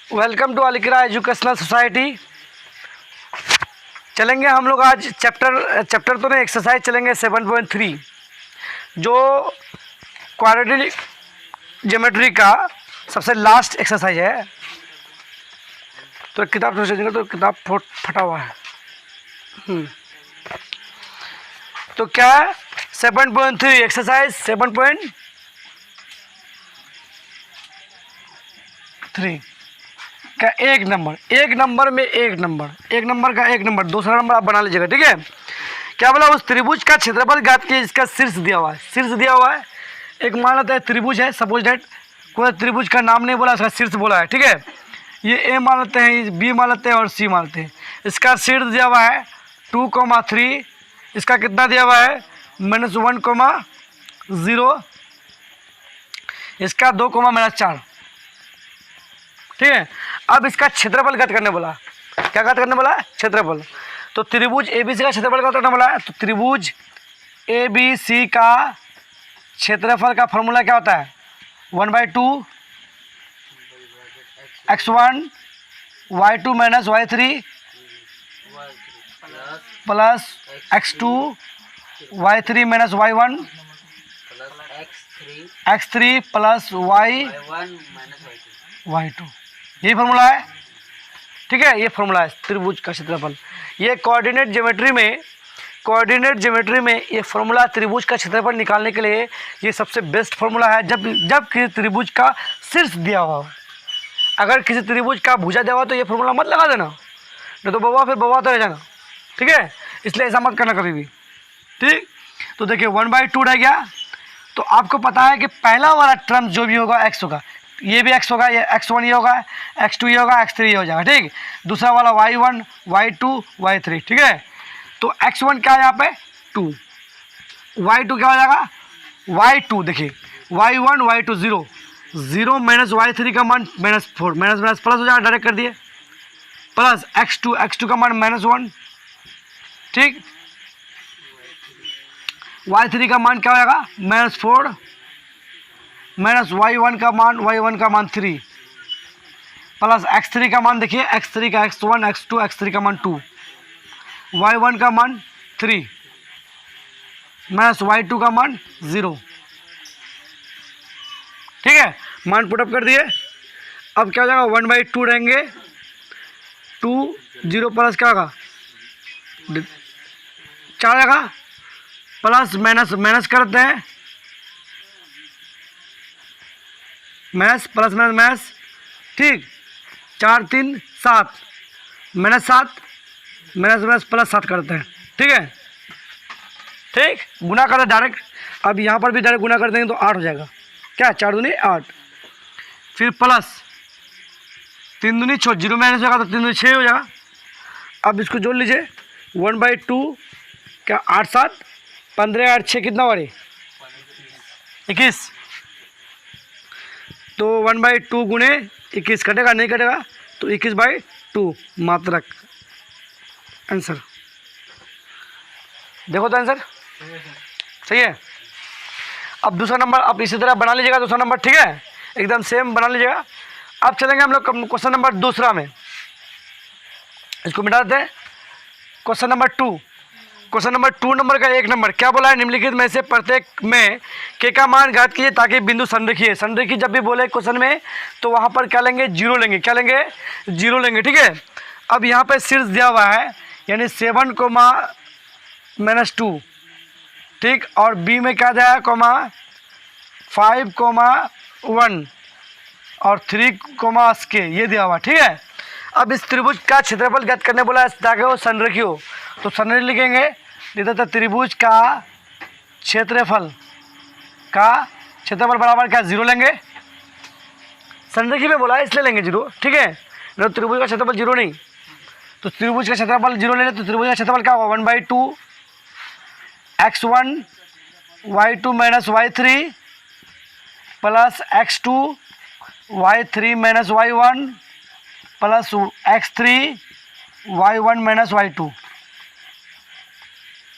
Welcome to Alikara educational society. चलेंगे हम लोग आज चैप्टर तो नहीं, एक्सरसाइज चलेंगे 7.3 जो क्वाड्रेटिक ज्योमेट्री का सबसे लास्ट एक्सरसाइज है। तो किताब सोचेंगे तो किताब फटा हुआ है। तो क्या है 7.3 एक्सरसाइज 7.3 का एक नंबर का एक नंबर दूसरा नंबर आप बना लीजिएगा, ठीक है। क्या बोला, उस त्रिभुज का क्षेत्रफल ज्ञात कीजिए जिसका शीर्ष दिया हुआ है। एक मान लेते हैं त्रिभुज है, सपोज डेट कोई त्रिभुज का नाम नहीं बोला, इसका शीर्ष बोला है, ठीक है। ये ए मान लेते हैं, बी मान लेते हैं और सी मान लेते हैं। इसका शीर्ष दिया हुआ है 2,3, इसका कितना दिया हुआ है -1,0, इसका 2,-4, ठीक है। अब इसका क्षेत्रफल ज्ञात करने बोला। क्या ज्ञात करने बोला? क्षेत्रफल। तो त्रिभुज ABC का क्षेत्रफल ज्ञात करने बोला है। तो त्रिभुज ABC का क्षेत्रफल का फॉर्मूला क्या होता है? 1/2 x1 y2 - y3 plus x2 y3 - y1 x3 plus y2। यही फॉर्मूला है, ठीक है। ये फॉर्मूला है त्रिभुज का क्षेत्रफल। ये कोऑर्डिनेट ज्योमेट्री में ये फॉर्मूला त्रिभुज का क्षेत्रफल निकालने के लिए ये सबसे बेस्ट फॉर्मूला है। जब किसी त्रिभुज का शीर्ष दिया हुआ हो, अगर किसी त्रिभुज का भुजा दिया हुआ तो ये फॉर्मूला मत लगा देना, नहीं तो फिर बवा तो रह जाना, ठीक है। इसलिए ऐसा मत करना कभी भी, ठीक। तो देखिए 1/2 रह गया। तो आपको पता है कि पहला वाला टर्म जो भी होगा x होगा, ये भी x होगा, ये x1 ये होगा, x2 ये होगा, x3 ये हो जाएगा, ठीक। दूसरा वाला y1 y2 y3, ठीक है। तो x1 क्या है यहाँ पे 2, y2 क्या हो जाएगा y2, देखिए y1 y2 0 - y3 का मान -4 माइनस प्लस हो जाएगा, डायरेक्ट कर दिए, प्लस x2 का मान -1, ठीक। y3 का मान क्या हो जाएगा -4 माइनस y1 का मान 3 प्लस x3 का मान, देखिए x3 का x1 x2 x3 का मान 2, y1 का मान 3 माइनस y2 का मान 0, ठीक है। मान पुटअप कर दिए। अब क्या हो जाएगा 1/2 रहेंगे, 2 0 प्लस क्या होगा 4 आएगा, प्लस माइनस करते हैं, माइनस प्लस माइनस, ठीक। 4 3 7 -7 माइनस प्लस 7 करते हैं, ठीक है, ठीक। गुना करते डायरेक्ट। अब यहाँ पर भी डायरेक्ट गुना कर देंगे तो 8 हो जाएगा। क्या 4 दूनी 8, फिर प्लस 3 दूनी 6, 0 माइनस होगा तो 3 दूनी 6 हो जाएगा। अब इसको जोड़ लीजिए 1/2 क्या 8 7 15 8 6 कितना बड़े 21। तो 1/2 गुणे 21 कटेगा, नहीं कटेगा तो 21/2 मात्रक आंसर। देखो तो आंसर सही है। अब दूसरा नंबर आप इसी तरह बना लीजिएगा, दूसरा नंबर, ठीक है, एकदम सेम बना लीजिएगा। अब चलेंगे हम लोग क्वेश्चन नंबर दूसरा में, इसको मिटा देते हैं। क्वेश्चन नंबर 2 नंबर का एक नंबर क्या बोला है, निम्नलिखित में से प्रत्येक में के का मान ज्ञात कीजिए ताकि बिंदु संरेखीय जब भी बोले क्वेश्चन में तो वहाँ पर क्या लेंगे 0 लेंगे, क्या लेंगे 0 लेंगे, ठीक है। अब यहाँ पे शीर्ष दिया हुआ है यानी 7,-2, ठीक, और बी में क्या दिया है 5,1 और 3, ये दिया हुआ, ठीक है। अब इस त्रिभुज का क्षेत्रफल ज्ञात करने बोला है ताकि वो संरेखीय हो, तो संरेखी लिखेंगे, नहीं तो त्रिभुज का क्षेत्रफल बराबर क्या 0 लेंगे। संरेखी में बोला है इसलिए लेंगे 0, ठीक है। नहीं तो त्रिभुज का क्षेत्रफल 0 नहीं, तो त्रिभुज का क्षेत्रफल 0 ले लें तो त्रिभुज का क्षेत्रफल क्या होगा 1/2 x1 y2 - y3 plus x2 y3 - y1 plus x3 y1 - y2।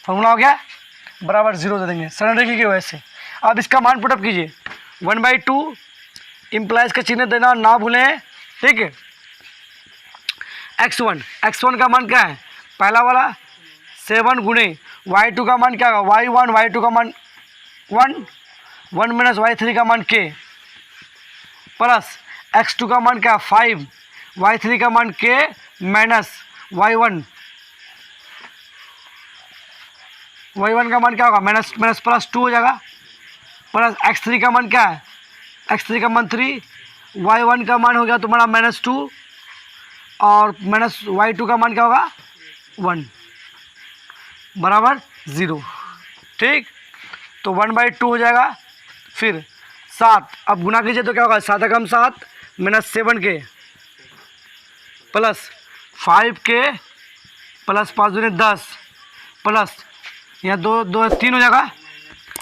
Formula हो गया, बराबर 0 दे देंगे संरेखी की वजह से। अब इसका मान पुटअप कीजिए 1/2 इम्प्लाइज का चिन्ह देना ना भूलें, ठीक है। x1 का मान क्या है, पहला वाला 7 गुणे y2 का मान क्या होगा, y1, y2 का मान 1 माइनस y3 का मान k प्लस x2 का मान क्या 5, y3 का मान k माइनस y1 का मान क्या होगा माइनस प्लस 2 हो जाएगा, प्लस x3 का मान क्या है, x3 का मान 3, y1 का मान हो गया तुम्हारा -2 और माइनस y2 का मान क्या होगा 1 बराबर 0। ठीक, तो 1/2 हो जाएगा। फिर 7, अब गुना कीजिए तो क्या होगा, 7 एकम 7 minus 7k plus 5k plus 5 दूनी 10 प्लस यहाँ 2 3 हो जाएगा,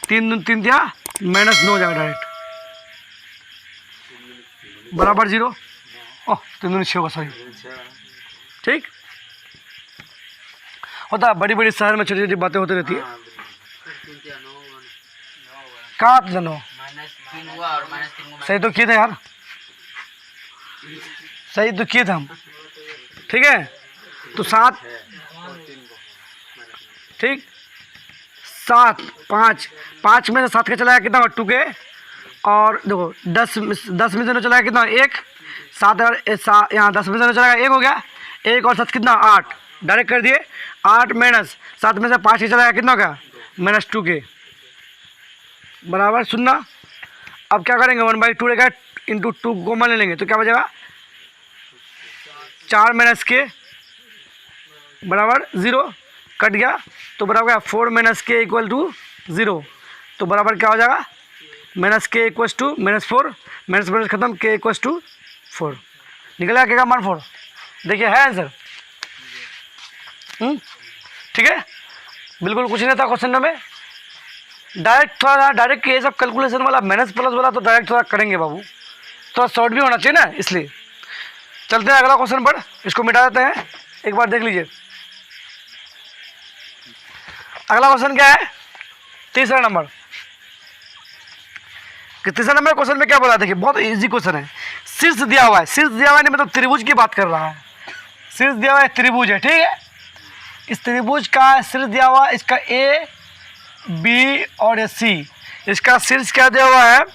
3 दिया -9 हो जाएगा डायरेक्ट बराबर 0। ओह 3 दूनी 6 होगा, सॉरी। ठीक होता है, बड़ी बड़ी शहर में छोटी छोटी बातें होती रहती है। कहाँ 9 सही तो किए थे यार, सही तो किए थे हम। ठीक है, तो 7, ठीक 7 5 में से 7 का चला गया कितना 2k, और देखो 10 में से चला गया कितना 1, 7 यहाँ 10 में से चला गया 1 हो गया, 1 और 7 कितना 8, डायरेक्ट कर दिए 8 माइनस 7 में से 5 ही चला गया कितना का -2k बराबर 0। अब क्या करेंगे 1/2 रहेगा इंटू 2 कॉमन ले लेंगे तो क्या बचेगा 4 माइनस k बराबर 0, कट गया तो बराबर क्या 4 माइनस k इक्वल टू 0, तो बराबर क्या हो जाएगा -k इक्वल टू -4, माइनस खत्म k इक्वल टू 4 निकलेगा, k का मान 4। देखिए है आंसर। ठीक है, बिल्कुल कुछ नहीं था क्वेश्चन में, डायरेक्ट ये सब कैलकुलेशन वाला माइनस प्लस वाला तो डायरेक्ट थोड़ा करेंगे बाबू, थोड़ा शॉर्ट भी होना चाहिए ना, इसलिए। चलते हैं अगला क्वेश्चन पर, इसको मिटा देते हैं, एक बार देख लीजिए। अगला क्वेश्चन क्या है, तीसरा नंबर। तीसरा नंबर क्वेश्चन में क्या बोला, देखिए बहुत इजी क्वेश्चन है। शीर्ष दिया हुआ है, शीर्ष दिया हुआ है नहीं मतलब त्रिभुज की बात कर रहा है, शीर्ष दिया हुआ है त्रिभुज है, ठीक है। इस त्रिभुज का शीर्ष दिया हुआ है, इसका ए बी और सी, इसका शीर्ष क्या दिया हुआ है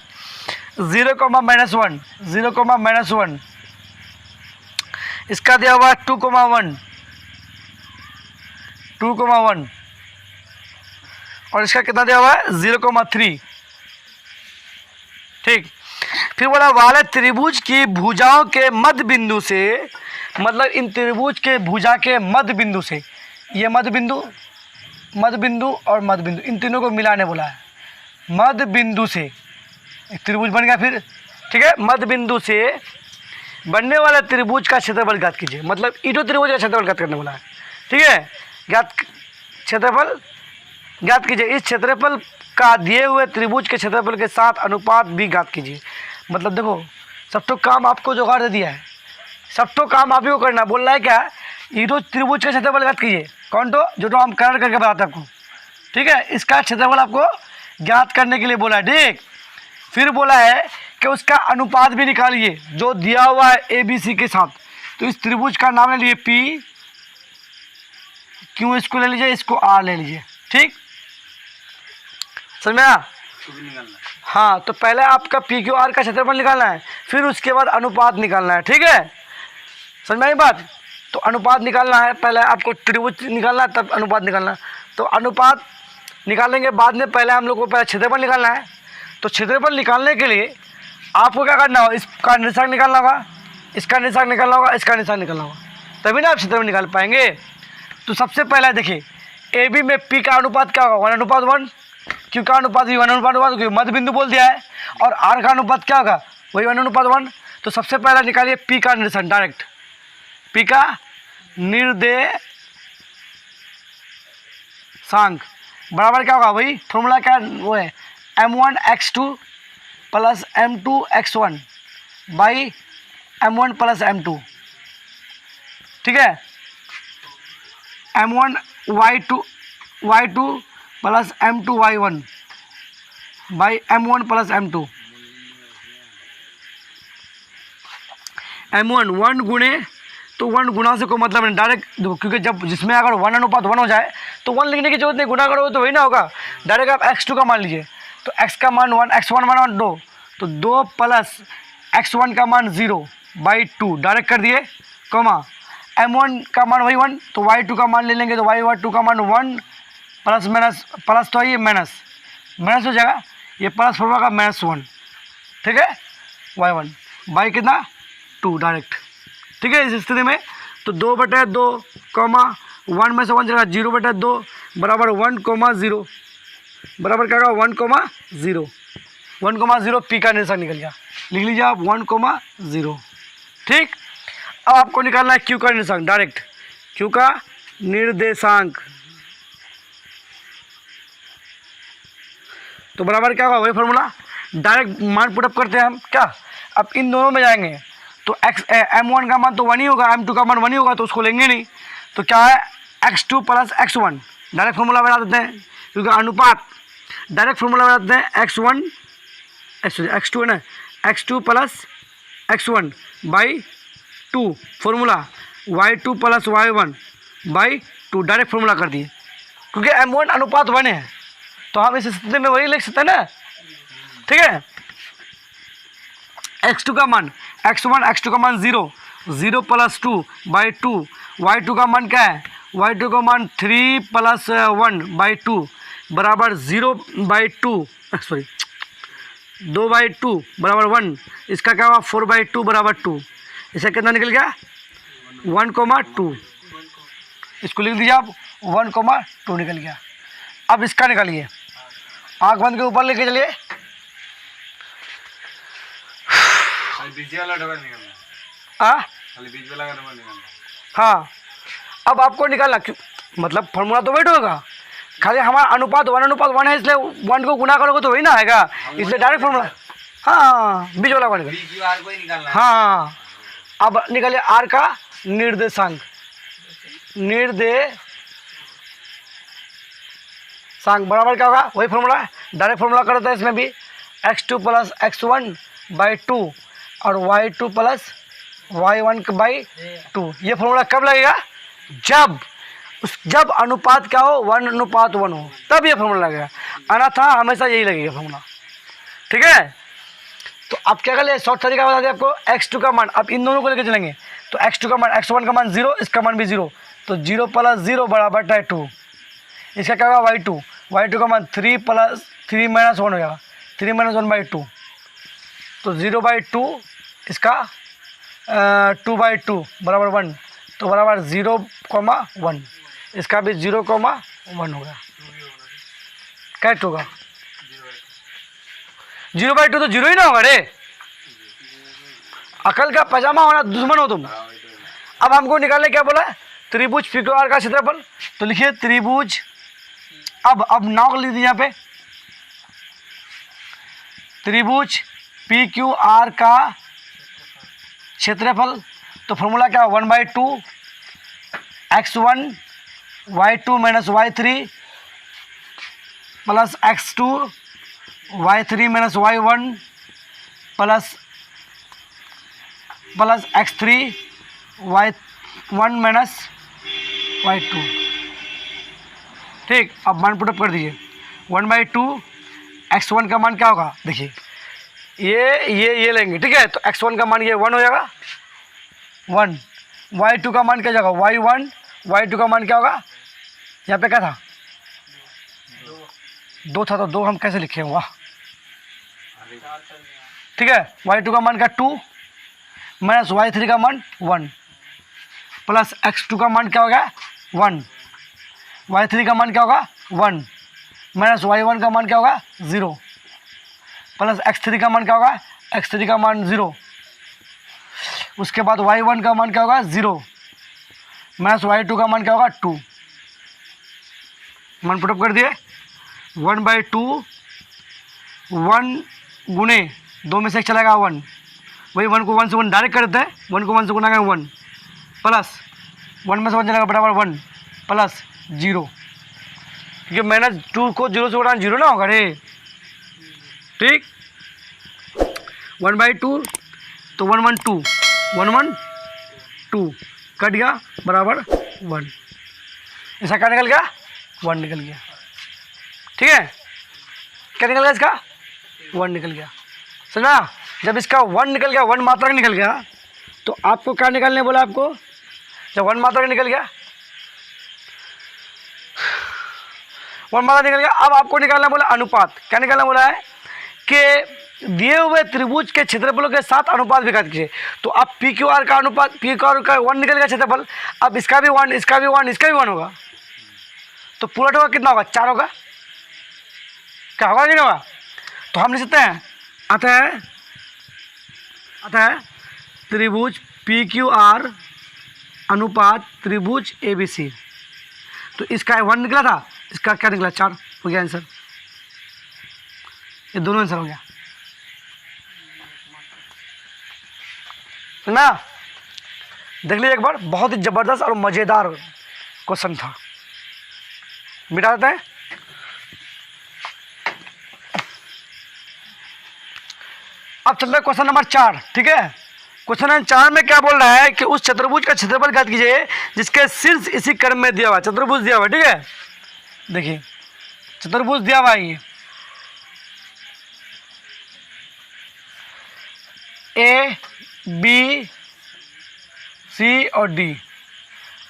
0,-1, 0,-1, इसका दिया हुआ है 2,1, 2,1 और इसका कितना दिया हुआ है 0,3। ठीक, फिर बोला वाले त्रिभुज की भुजाओं के मध्य बिंदु से, मतलब इन त्रिभुज के भुजा के मध्य बिंदु से, ये मध्य बिंदु और मध्य बिंदु इन तीनों को मिलाने बोला है। मध्य बिंदु से एक त्रिभुज बन गया फिर, ठीक है। मध्य बिंदु से बनने वाले त्रिभुज का क्षेत्रफल ज्ञात कीजिए, मतलब ईटो त्रिभुज का क्षेत्रफल ज्ञात करने वाला है, ठीक है। क्षेत्रफल ज्ञात कीजिए, इस क्षेत्रफल का दिए हुए त्रिभुज के क्षेत्रफल के साथ अनुपात भी ज्ञात कीजिए। मतलब देखो सब तो काम आपको जुगाड़ दे दिया है, सब तो काम आप ही को करना, बोल रहा है क्या ईटो त्रिभुज का क्षेत्रफल ज्ञात कीजिए, कौन जो तो हम कलर करके बताते हैं आपको, ठीक है। इसका क्षेत्रफल आपको ज्ञात करने के लिए बोला है, ठीक। फिर बोला है कि उसका अनुपात भी निकालिए जो दिया हुआ है ए बी सी के साथ। तो इस त्रिभुज का नाम ले लीजिए पी क्यों, इसको ले लीजिए, इसको आर ले लीजिए, ठीक। समझ में आया? हाँ, तो पहले आपका पी क्यू आर का क्षेत्रफल निकालना है, फिर उसके बाद अनुपात निकालना है, ठीक है। समझ में आई बात? तो अनुपात निकालना है, पहले आपको त्रिभुज निकालना है तब अनुपात निकालना है। तो अनुपात निकालेंगे बाद में, पहले हम लोग को पहले क्षेत्रफल निकालना है। तो क्षेत्रफल निकालने के लिए आपको क्या करना होगा, इसका निशान निकालना होगा, इसका निशान निकालना होगा, इसका निशान निकालना होगा, तभी ना आप क्षेत्रफल निकाल पाएंगे। तो सबसे पहला देखिए ए बी में पी का अनुपात क्या होगा 1:1, क्यू का अनुपात भी 1:1 क्योंकि मध्य बिंदु बोल दिया है, और आर का अनुपात क्या होगा वही 1:1। तो सबसे पहला निकालिए पी का निर्देशांक, डायरेक्ट पी का निर्देशांक बराबर क्या होगा, वही फॉर्मूला क्या वो है m1x2 plus m2x1 by m1 plus m2, ठीक है। m1 y2 plus m2 y1 by m1 plus m2, m1 1 गुणे तो 1 गुना से कोई मतलब नहीं, डायरेक्ट, क्योंकि जब जिसमें अगर 1:1 हो जाए तो 1 लिखने की जरूरत नहीं, गुना करोगे तो वही ना होगा। डायरेक्ट आप x2 का मान लीजिए, तो x का मान 1, x1 मान 2, तो 2 प्लस x1 का मान 0/2 डायरेक्ट कर दिए, कॉमा m1 का मान वही 1, तो y2 का मान ले लेंगे, तो y2 का मान 1 प्लस माइनस, प्लस तो ये माइनस माइनस हो जाएगा, ये प्लस होगा का -1, ठीक है, y1 बाई कितना 2 डायरेक्ट, ठीक है। इस स्थिति में तो 2/2 कॉमा 1 में से 1 जगह 0/2 बराबर 1,0 बराबर क्या होगा 1,0, 1,0 पी का निर्देशांक निकल गया, लिख लीजिए आप 1,0, ठीक। अब आपको निकालना है क्यू का निर्देशांक, डायरेक्ट क्यू का निर्देशांक, तो बराबर क्या होगा वही फॉर्मूला, डायरेक्ट मान पुटअप करते हैं हम क्या। अब इन दोनों में जाएंगे तो m1 का मान तो 1 ही होगा, m2 का मान 1 ही होगा, तो उसको लेंगे नहीं, तो क्या है x2 plus x1, direct formula बना देते हैं, क्योंकि अनुपात डायरेक्ट फॉर्मूला बना देते हैं x2 है ना, x2 plus x1 by 2 formula y2 plus y1 by 2 direct formula कर दिए, क्योंकि m1 अनुपात 1 है, तो हम इस स्थिति में वही लिख सकते हैं ना, ठीक है। x2 का मान x2 का मान 0 प्लस 2/2, y2 का मान क्या है, y2 का मान 3 प्लस 1/2 बराबर 2/2 बराबर 1, इसका क्या हुआ 4/2 बराबर 2, इसका कितना निकल गया 1,2, इसको लिख दीजिए आप 1,2 निकल गया। अब इसका निकालिए, आँख बंद के ऊपर लेके चलिए, हाँ। अब आपको निकालना मतलब फॉर्मूला तो वेट होगा, खाली हमारा अनुपात 1:1 है, इसलिए 1 को गुना करोगे तो वही ना आएगा, इसलिए डायरेक्ट फॉर्मूला, हाँ बीच वाला वन निकालना, हाँ। अब निकालिए आर का निर्देशांक, बराबर क्या होगा वही फॉर्मूला है, डायरेक्ट फॉर्मूला कर देते हैं इसमें भी, x2 प्लस x1/2 और y2 प्लस y1/2। ये फॉर्मूला कब लगेगा, जब अनुपात क्या हो 1:1 हो, तब ये फॉर्मूला लगेगा, अन्यथा हमेशा यही लगेगा फॉर्मूला, ठीक है। तो आप क्या कर ले, शॉर्ट तरीका बता दें आपको, x2 का मान, अब इन दोनों को लेकर चलेंगे, तो x2 का मान, x1 का मान 0, इसका मान भी 0, तो 0 प्लस 0 बराबर 2, इसका क्या होगा y2 का मान 3 प्लस 3 माइनस 1 हो जाएगा, 3 माइनस 1/2, तो 0/2, इसका 2/2 बराबर 1, तो बराबर 0,1, इसका भी 0,1 होगा, कैट होगा 0/2, तो 0 ही ना होगा रे, अकल का पजामा होना दुश्मन हो तुम। अब हमको निकालने क्या बोला, त्रिभुज PQR का क्षेत्रफल, तो लिखिए त्रिभुज, अब नाव लिख दीजिए यहाँ पे, त्रिभुज PQR का क्षेत्रफल, तो फॉर्मूला क्या 1/2 x1 y2 minus y3 plus x2 y3 minus y1 plus x3 y1 minus y2, ठीक। अब मान पुटअप कर दीजिए, 1/2 x1 का मान क्या होगा, देखिए ये लेंगे, ठीक है, तो x1 का मान ये 1 हो जाएगा 1, y2 का मान क्या जाएगा y1, y2 का मान क्या होगा, यहाँ पे क्या था 2 था, तो 2 हम कैसे लिखे, वाह, ठीक है। y2 का मान क्या 2 माइनस y3 का मान 1 प्लस x2 का मान क्या होगा 1, y3 का मान क्या होगा 1 माइनस y1 का मान क्या होगा 0 प्लस x3 का मान क्या होगा, x3 का मान 0, उसके बाद y1 का मान क्या होगा 0 माइनस y2 का मान क्या होगा 2, मान पुटअप कर दिए, 1/2 1 गुने 2 में से 1 चलेगा 1, वही 1 को 1 से 1 डायरेक्ट कर देते हैं, 1 को 1 से गुना करेंगे 1 प्लस 1 में से 1 चलेगा बराबर 1 प्लस 0, क्योंकि -2 को 0 से उड़ाना 0 ना होगा रे, ठीक। 1/2 तो 1 1 2 कट गया बराबर 1। इसका क्या निकल गया? 1 निकल गया। ठीक है, क्या निकल गया इसका? 1 निकल गया। समझा? जब इसका 1 निकल गया, 1 मात्रक निकल गया, तो आपको क्या निकालने बोला? आपको जब 1 मात्रक निकल गया, 1 मात्रक निकल गया, अब आपको निकालना बोला अनुपात। क्या निकालना बोला है कि दिए हुए त्रिभुज के क्षेत्रफलों के साथ अनुपात विकसित कीजिए। तो अब पी क्यू आर का अनुपात, पी क्यू आर का 1 निकल गया क्षेत्रफल, अब इसका भी 1, इसका भी 1, इसका भी 1 होगा, तो पूरा टोटल कितना होगा? 4 होगा। क्या होगा कि नहीं होगा? तो हम लिख सकते हैं अतः त्रिभुज पी क्यू आर अनुपात त्रिभुज ए बी सी। तो इसका 1 निकला था, इसका क्या निकला? 4 हो गया आंसर। ये दोनों आंसर हो गया ना। देख लीजिए एक बार, बहुत ही जबरदस्त और मजेदार क्वेश्चन था। मिटा देते हैं। अब चलते हैं क्वेश्चन नंबर 4। ठीक है, क्वेश्चन नंबर 4 में क्या बोल रहा है कि उस चतुर्भुज का क्षेत्रफल ज्ञात कीजिए जिसके शीर्ष इसी क्रम में दिया हुआ। चतुर्भुज दिया हुआ, ठीक है, देखिए चतुर्भुज दिया हुआ है, ए बी सी और डी।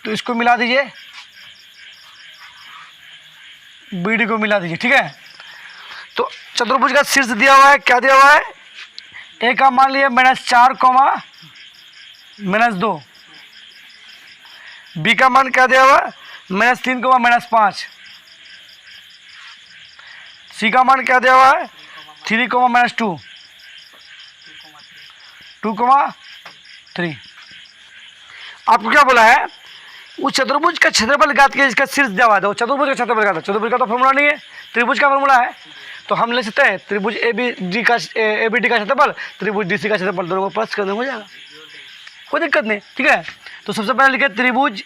तो इसको मिला दीजिए, बी डी को मिला दीजिए। ठीक है, तो चतुर्भुज का शीर्ष दिया हुआ है, क्या दिया हुआ है? ए का मान लिया -4, -2। बी का मान क्या दिया हुआ है? -3, -5। सी का मान क्या दिया हुआ है? 3, -2, 2, 3। आपको क्या बोला है? उस चतुर्भुज का क्षेत्रफल ज्ञात कीजिए जिसका शीर्ष दिया हुआ है। तो चतुर्भुज का क्षेत्रफल ज्ञात है, चतुर्भुज का तो फॉर्मूला नहीं है, त्रिभुज का फॉर्मूला है। तो हम ले सकते हैं त्रिभुज ए बी डी का क्षेत्रफल, त्रिभुज डी सी का क्षेत्रफल, दोनों को प्लस करने हो जाएगा, कोई दिक्कत नहीं। ठीक है, तो सबसे पहले लिखे त्रिभुज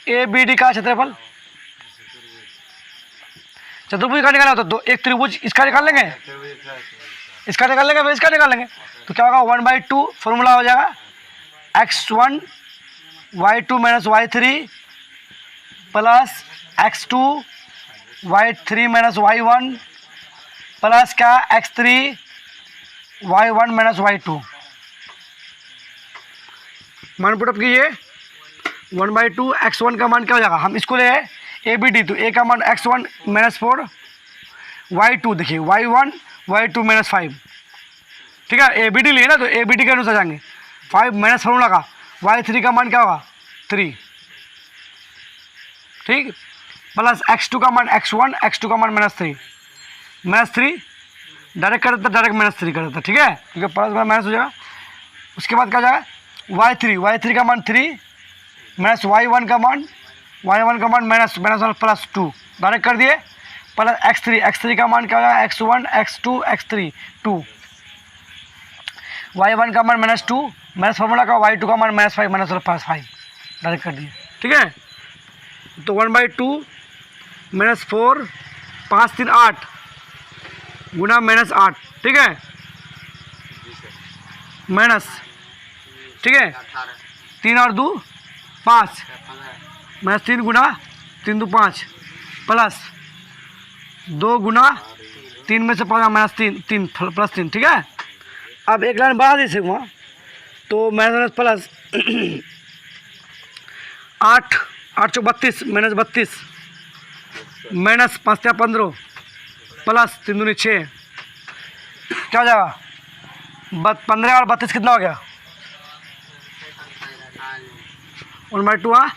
ए बी डी का क्षेत्रफल। चतुर्भुज का निकालना होता तो एक त्रिभुज इसका निकाल लेंगे, इसका निकाल लेंगे, फिर इसका निकाल लेंगे। तो क्या होगा? 1/2 फॉर्मूला हो जाएगा x1 y2 - y3 plus x2 y3 - y1 plus क्या? x3 y1 - y2। मान पुटअप कीजिए, 1/2 x1 का मान क्या हो जाएगा? हम इसको ले ए बी डी, तो ए का मान x1 -4, y2 देखिए y1 y2 -5। ठीक है, ए बी डी लिए ना, तो ए बी डी के अनुसार जाएंगे। 5 माइनस फॉर्मूला का y3 का मान क्या होगा? 3। ठीक, प्लस x2 का मान x1, x2 का मान -3, -3 डायरेक्ट कर देता, डायरेक्ट -3 कर देता। ठीक है, क्योंकि प्लस में माइनस हो जाएगा। उसके बाद क्या जाएगा? y3 का मान 3 माइनस y1 का मान -2 डायरेक्ट कर दिए, प्लस x3 का मान क्या हो जाएगा? x1 x2 x3 2, y1 का मान -2 माइनस फॉर्मूला का y2 का मान -5 -5 डायरेक्ट कर दिए। ठीक है, तो 1/2 -4 5 3 8 गुना -8। ठीक है, माइनस, ठीक है, 3 और 2 5 -3 गुना 3 2 5 प्लस 2 गुना 3 में से 5 -3 प्लस 3। ठीक है, अब एक लाइन बढ़ा दीजिए वहाँ, तो माइनस प्लस 8 8 चौक 32 -32 माइनस 5 15 प्लस 3 दूनी 6, क्या हो जाएगा? 15 और 32 कितना हो गया? 1/2।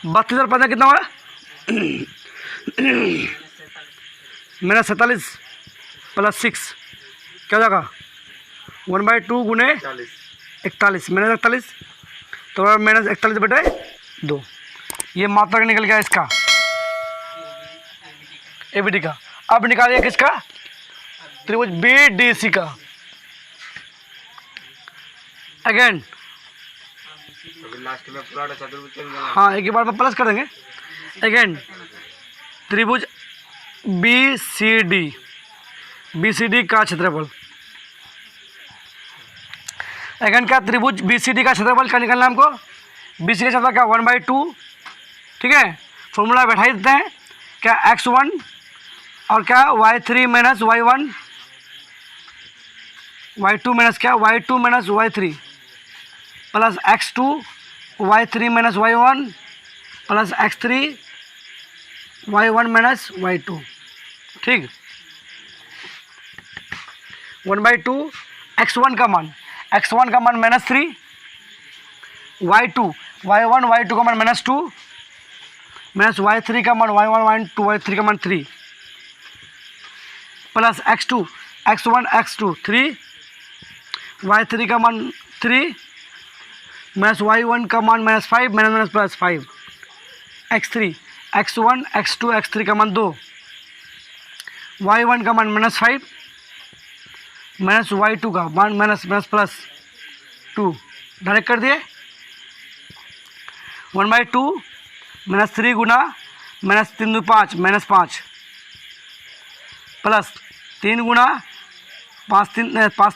32 और 15 कितना होगा? -47 प्लस 6, क्या हो जाएगा? 1/2 गुने 41 -41, तो -41/2। ये मात्रा निकल गया इसका ए बी डी का। अब निकालिए किसका? त्रिभुज बी डी सी का। अगेन लास्ट में पूरा चतुर्भुज चल गया। हाँ, एक ही बार में प्लस कर देंगे। अगेन त्रिभुज बी सी डी का क्षेत्रफल। अगेन क्या त्रिभुज BCD का क्षेत्रफल क्या निकालना है हमको, BCD का क्षेत्रफल क्या 1/2, ठीक है। फॉर्मूला बैठा ही देते हैं क्या x1 और क्या y3 minus y1, y2 minus क्या y2 minus y3 plus x2 y3 minus y1 plus x3 y1 minus y2, ठीक। 1/2 x1 का मान -3, y2 y1 y2 का मान -2 माइनस y3 का मान y1 y3 का मान 3 plus x2 x1 x2 3, y3 का मान 3 माइनस y1 का मान -5 minus plus 5, x3 x1 x2 x3 का मान 2, y1 का मान -5 माइनस y2 का मान माइनस प्लस 2, डायरेक्ट कर दिए। 1/2 -3 गुना -3 2 5 -5 प्लस 3 गुना 5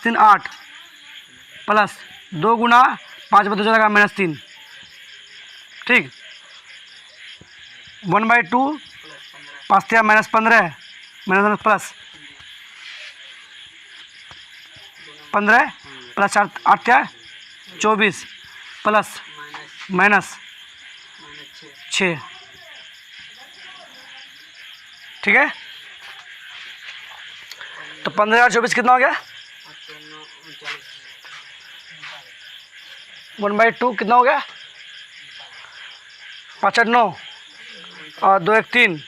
3 8 प्लस 2 गुना 5 बता जाएगा -3, ठीक। 1/2 5 3 -15 प्लस 15 प्लस 8 क्या 24 प्लस माइनस 6, ठीक है। तो 15 और 24 कितना हो गया 1/2 कितना हो गया 5 8 9 और 2 1 3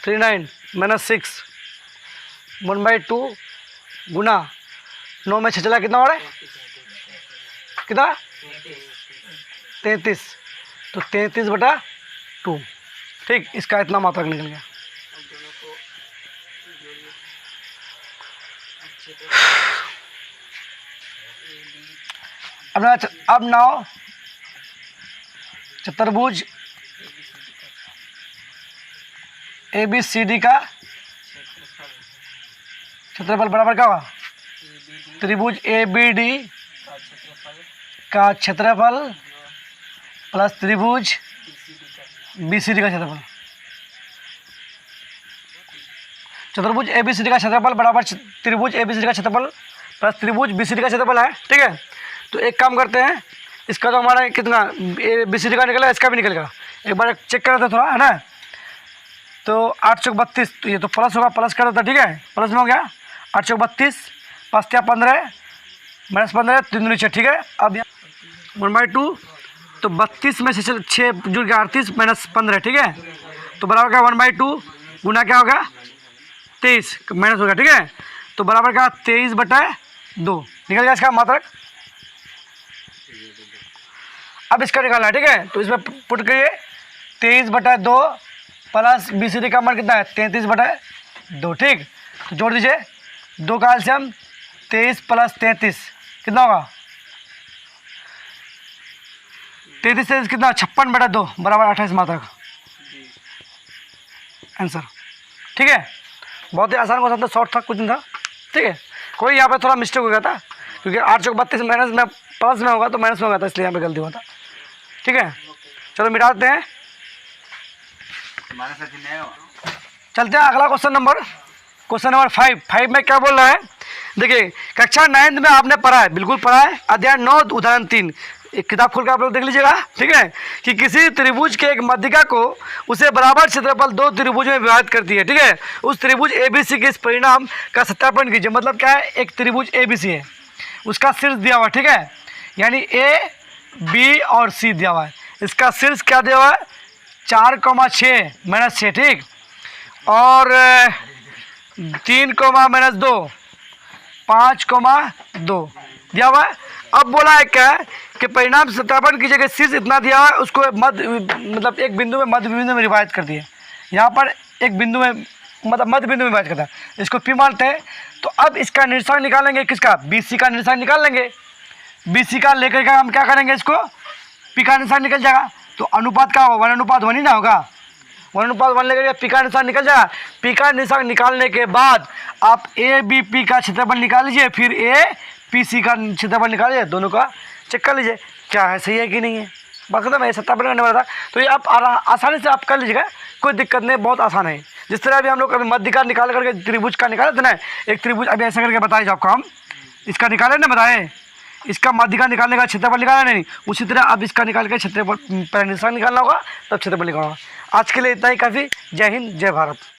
3 9 -6 1/2 गुना 9 में 6 चला कितना हो रहा है कितना 33, तो 33/2, ठीक। इसका इतना मात्रक निकल गया। अब नाउ चतुर्भुज ABCD का क्षेत्रफल बराबर क्या होगा, त्रिभुज ABD का क्षेत्रफल प्लस त्रिभुज BCD का क्षेत्रफल। चतुर्भुज ABCD का क्षेत्रफल बराबर त्रिभुज ABCD का क्षेत्रफल प्लस त्रिभुज BCD का क्षेत्रफल है, ठीक है। तो एक काम करते हैं, इसका तो हमारा कितना BCD का निकला, इसका भी निकलेगा, एक बार चेक कर देते हैं थोड़ा, है ना। तो 8 चौक 32, तो ये तो प्लस होगा, प्लस कर देता, ठीक है, प्लस में हो गया 8 चौक 32 5 3 15 -15 3 दूनी 6, ठीक है। अब 1/2 तो 32 में से 6 जुड़ गया 38 -15, ठीक है। तो बराबर का 1/2 गुना क्या होगा 23 माइनस होगा, ठीक है। तो बराबर का 23/2 निकल गया इसका मात्रक। अब इसका निकालना है, ठीक है। तो इसमें पुट करिए 23/2 प्लस BCD का मान कितना है 33/2, ठीक। तो जोड़ दीजिए 2 का एलसीएम 23 प्लस 33 कितना होगा 33 कितना 56/2 बराबर 28 मात्रक आंसर, ठीक है। बहुत ही आसान क्वेश्चन था, शॉर्ट था, कुछ नहीं था, ठीक है। कोई यहाँ पे थोड़ा मिस्टेक हो गया था क्योंकि 8 चौक 32 माइनस में प्लस में होगा तो माइनस में होगा था, इसलिए यहाँ पे गलती हुआ था, ठीक है। चलो मिटा देते हैं, चलते हैं अगला क्वेश्चन नंबर 5 में क्या बोल रहा है, देखिए कक्षा 9 में आपने पढ़ा है, बिल्कुल पढ़ा है, अध्याय 9 उदाहरण 3, एक किताब खोल कर आप लोग देख लीजिएगा, ठीक है। कि किसी त्रिभुज के एक मध्यिका को उसे बराबर क्षेत्रफल 2 त्रिभुज में विभाजित करती है, ठीक है। उस त्रिभुज ABC के इस परिणाम का सत्यापन कीजिए। मतलब क्या है, एक त्रिभुज ABC है, उसका शीर्ष दिया हुआ, ठीक है, यानी A B और C दिया हुआ है। इसका शीर्ष क्या दिया हुआ है 4,6 -6, ठीक, और 3,-2 5,2 दिया हुआ है। अब बोला है क्या कि परिणाम सत्यापन की जगह शीर्ष इतना दिया हुआ है, उसको मध्य मतलब एक बिंदु में मध्य बिंदु में विभाजित कर दिए। यहाँ पर एक बिंदु में मतलब मध्य बिंदु में विभाजित करता है, इसको P मानते हैं। तो अब इसका निर्देशांक निकालेंगे, किसका BC का निर्देशांक निकाल लेंगे। BC का लेकर के हम क्या करेंगे, इसको P का निर्देशांक निकल जाएगा। तो अनुपात का 1:1 ही ना होगा, 1:1 लेकर P का निर्देशांक निकल जाएगा। P का निर्देशांक निकालने के बाद आप ABP का क्षेत्रफल निकाल लीजिए, फिर PC का क्षेत्रफल निकालिए, दोनों का चेक कर लीजिए क्या है, सही है कि नहीं है, बस खत्म है। 57 करने वाला था। तो ये आप आसानी से आप कर लीजिएगा, कोई दिक्कत नहीं, बहुत आसान है। जिस तरह अभी हम लोग अभी मध्य का निकाल करके त्रिभुज का निकाला था ना, एक त्रिभुज अभी ऐसा करके बताए जो आपको हम इसका निकाले ना, बताए इसका मध्य का निकालने का क्षेत्रफल निकाला नहीं, उसी तरह अब इसका निकाल के क्षेत्रफल पहले निशान निकालना होगा, तब क्षेत्रफल निकालना होगा। आज के लिए इतना ही काफ़ी। जय हिंद, जय भारत।